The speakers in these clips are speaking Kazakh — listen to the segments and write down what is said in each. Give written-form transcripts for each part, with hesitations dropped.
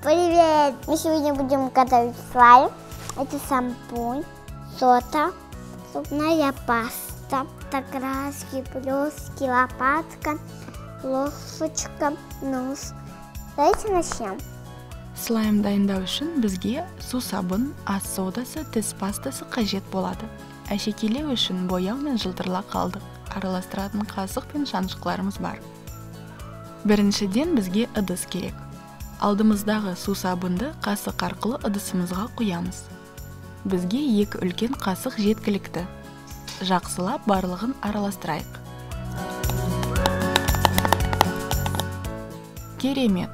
Привет! Мы сегодня будем готовить слайм. Это шампунь, сода, зубная паста, краски, блестки, лопатка, ложечка, нож. Давайте начнем. Слайм дайындау үшін бізге су сабын, ас содасы, тіс пастасы қажет болады. Әшекейлеу үшін бояу мен жылтырлақ қалдық. Араластыратын қасық пен шанышқыларымыз бар. Біріншіден бізге ыдыс керек. Алдымыздағы су сабынды қасық арқылы ыдысымызға құямыз. Бізге 2 үлкен қасық жеткілікті. Жақсылап барлығын араластырайық. Керемет!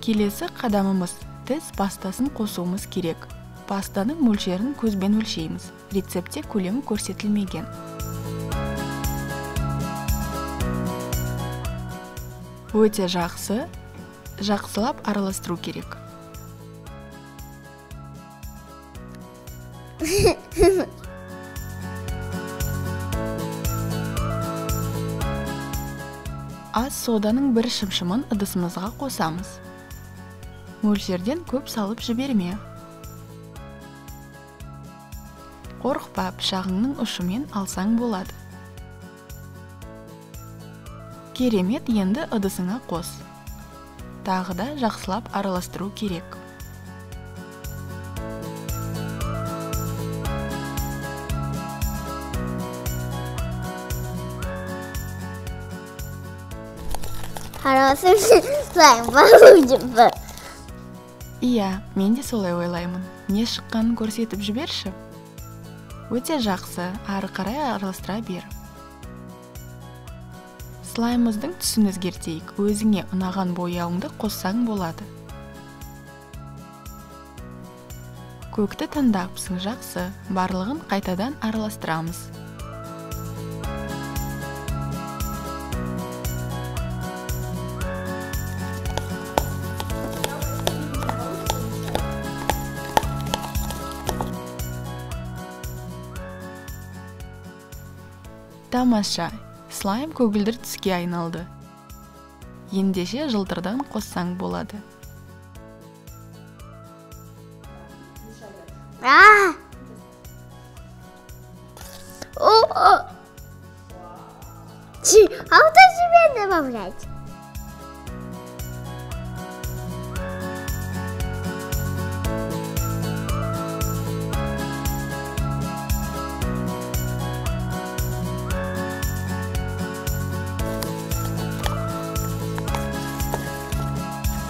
Келесі қадамымыз тіс пастасын қосуымыз керек. Пастаның мөлшерін көзбен өлшейміз. Рецептте көлемі көрсетілмеген. Өте жақсы. Жақсылап араластыру керек. Ас соданың бір шымшымын ыдысымызға қосамыз. Мөлшерден көп салып жіберме. Қорықпа, пышағыңның ұшымен алсаң болады. Керемет, енді ыдысыңа қос. Тағы да жақсылап араластыру керек. Хороший слайм получится. Иә, мен де солай ойлаймын. Не шыққанын көрсетіп жіберші. Өте жақсы, ары қарай араластыра бер. Слаймымыздың түсін өзгертейік. Өзіңе ұнаған бояуыңды қоссаң болады. Көкті таңдапсың, жақсы. Барлығын қайтадан араластырамыз. Тамаша, слайм көгілдір түске айналды. Ендеше жылтырдан қоссаң болады. А вот себе добавлять.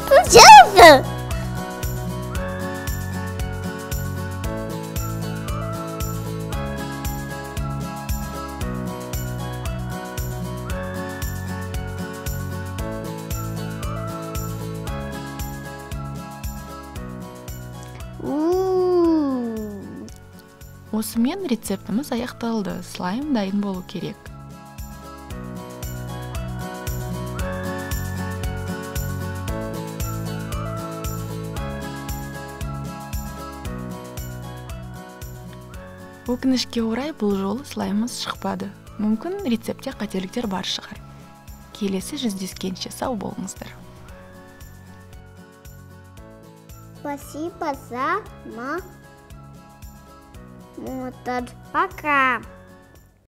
Получается! Осымен рецептіміз аяқталды. Слайм дайын болу керек. Өкінішке орай бұл жолы слаймымыз шықпады. Мүмкін рецептте қателіктер бар шығар. Келесі жүздескенше сау болыңыздар. Спасибо за просмотр. Пока!